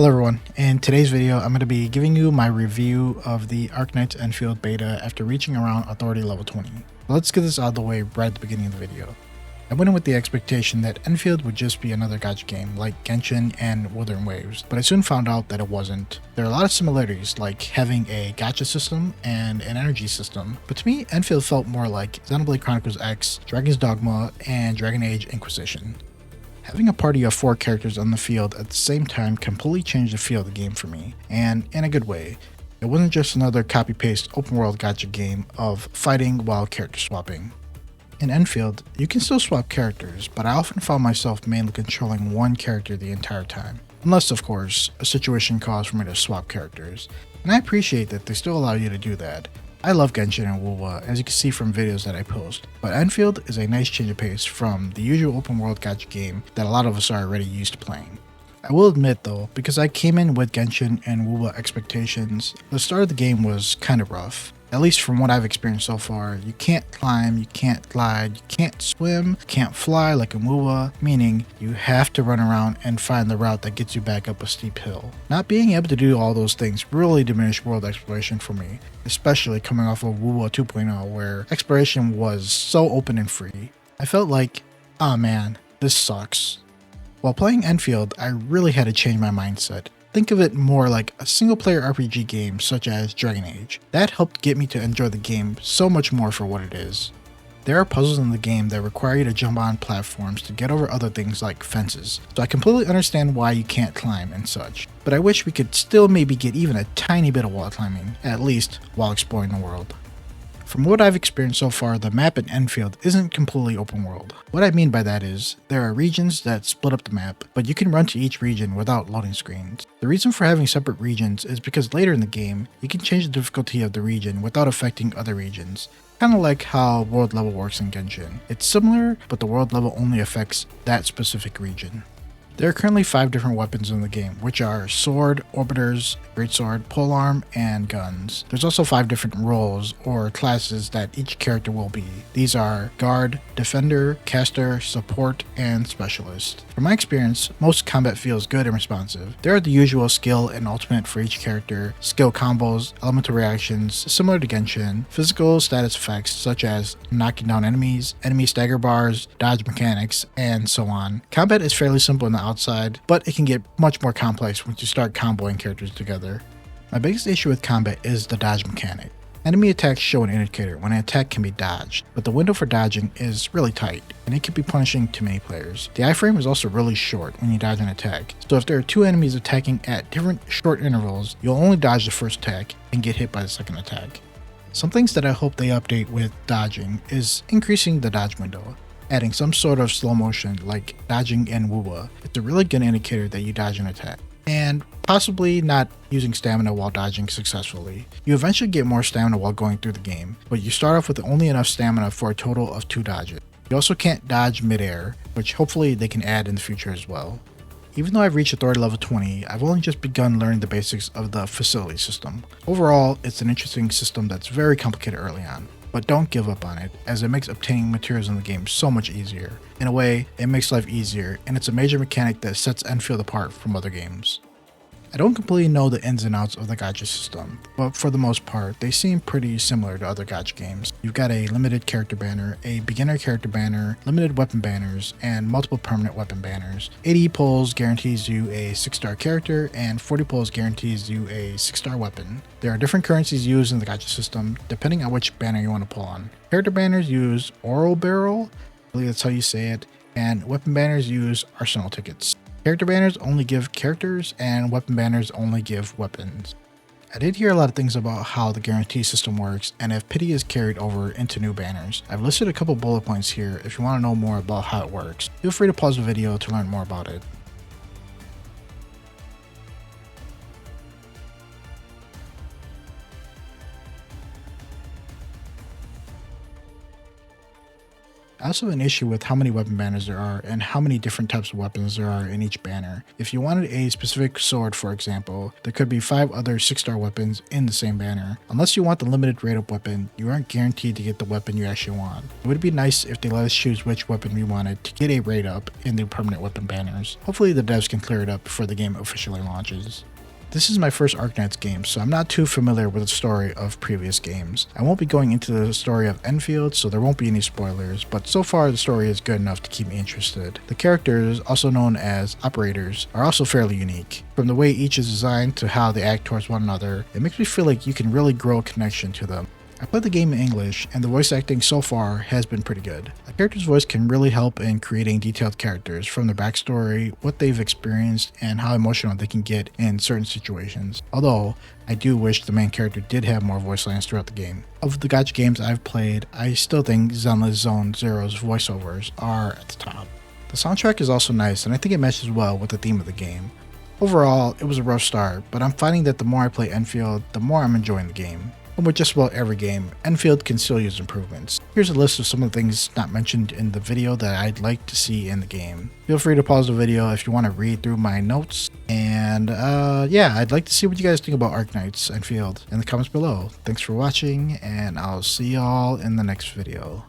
Hello everyone, in today's video I'm going to be giving you my review of the Arknights Endfield beta after reaching around authority level 20. Let's get this out of the way right at the beginning of the video. I went in with the expectation that Endfield would just be another gacha game like Genshin and Wuthering Waves, but I soon found out that it wasn't. There are a lot of similarities, like having a gacha system and an energy system, but to me Endfield felt more like Xenoblade Chronicles X, Dragon's Dogma, and Dragon Age Inquisition. Having a party of 4 characters on the field at the same time completely changed the feel of the game for me, and in a good way. It wasn't just another copy-paste open-world gacha game of fighting while character swapping. In Endfield, you can still swap characters, but I often found myself mainly controlling one character the entire time. Unless, of course, a situation calls for me to swap characters, and I appreciate that they still allow you to do that. I love Genshin and WoW, as you can see from videos that I post, but Endfield is a nice change of pace from the usual open world gacha game that a lot of us are already used to playing. I will admit though, because I came in with Genshin and WoW expectations, the start of the game was kind of rough. At least from what I've experienced so far, you can't climb, you can't glide, you can't swim, you can't fly like in WoW, meaning you have to run around and find the route that gets you back up a steep hill. Not being able to do all those things really diminished world exploration for me, especially coming off of WoW 2.0 where exploration was so open and free. I felt like, oh man, this sucks. While playing Endfield, I really had to change my mindset. Think of it more like a single-player RPG game such as Dragon Age. That helped get me to enjoy the game so much more for what it is. There are puzzles in the game that require you to jump on platforms to get over other things like fences, so I completely understand why you can't climb and such, but I wish we could still maybe get even a tiny bit of wall climbing, at least while exploring the world. From what I've experienced so far, the map in Endfield isn't completely open world. What I mean by that is, there are regions that split up the map, but you can run to each region without loading screens. The reason for having separate regions is because later in the game, you can change the difficulty of the region without affecting other regions. Kinda like how world level works in Genshin. It's similar, but the world level only affects that specific region. There are currently 5 different weapons in the game, which are Sword, Orbiters, Greatsword, Polearm, and Guns. There's also 5 different roles, or classes, that each character will be. These are Guard, Defender, Caster, Support, and Specialist. From my experience, most combat feels good and responsive. There are the usual skill and ultimate for each character, skill combos, elemental reactions, similar to Genshin, physical status effects such as knocking down enemies, enemy stagger bars, dodge mechanics, and so on. Combat is fairly simple in the outside, but it can get much more complex once you start comboing characters together. My biggest issue with combat is the dodge mechanic. Enemy attacks show an indicator when an attack can be dodged, but the window for dodging is really tight, and it can be punishing to many players. The iframe is also really short when you dodge an attack, so if there are 2 enemies attacking at different short intervals, you'll only dodge the first attack and get hit by the second attack. Some things that I hope they update with dodging is increasing the dodge window. Adding some sort of slow motion like dodging in WoW. It's a really good indicator that you dodge an attack. And possibly not using stamina while dodging successfully. You eventually get more stamina while going through the game, but you start off with only enough stamina for a total of 2 dodges. You also can't dodge midair, which hopefully they can add in the future as well. Even though I've reached authority level 20, I've only just begun learning the basics of the facility system. Overall, it's an interesting system that's very complicated early on. But don't give up on it, as it makes obtaining materials in the game so much easier. In a way, it makes life easier, and it's a major mechanic that sets Endfield apart from other games. I don't completely know the ins and outs of the gacha system, but for the most part, they seem pretty similar to other gacha games. You've got a limited character banner, a beginner character banner, limited weapon banners, and multiple permanent weapon banners. 80 pulls guarantees you a 6-star character, and 40 pulls guarantees you a 6-star weapon. There are different currencies used in the gacha system, depending on which banner you want to pull on. Character banners use Oral Barrel, I believe that's how you say it, and weapon banners use Arsenal tickets. Character banners only give characters, and weapon banners only give weapons. I did hear a lot of things about how the guarantee system works and if pity is carried over into new banners. I've listed a couple bullet points here if you want to know more about how it works. Feel free to pause the video to learn more about it. I also have an issue with how many weapon banners there are and how many different types of weapons there are in each banner. If you wanted a specific sword, for example, there could be 5 other 6-star weapons in the same banner. Unless you want the limited rate up weapon, you aren't guaranteed to get the weapon you actually want. It would be nice if they let us choose which weapon we wanted to get a rate up in the permanent weapon banners. Hopefully the devs can clear it up before the game officially launches. This is my first Arknights game, so I'm not too familiar with the story of previous games. I won't be going into the story of Endfield, so there won't be any spoilers, but so far the story is good enough to keep me interested. The characters, also known as operators, are also fairly unique. From the way each is designed to how they act towards one another, it makes me feel like you can really grow a connection to them. I played the game in English, and the voice acting so far has been pretty good. A character's voice can really help in creating detailed characters, from their backstory, what they've experienced, and how emotional they can get in certain situations. Although, I do wish the main character did have more voice lines throughout the game. Of the gacha games I've played, I still think Zenless Zone Zero's voiceovers are at the top. The soundtrack is also nice, and I think it matches well with the theme of the game. Overall, it was a rough start, but I'm finding that the more I play Endfield, the more I'm enjoying the game. And with just about every game, Endfield can still use improvements. Here's a list of some of the things not mentioned in the video that I'd like to see in the game. Feel free to pause the video if you want to read through my notes. And yeah, I'd like to see what you guys think about Arknights Endfield in the comments below. Thanks for watching, and I'll see y'all in the next video.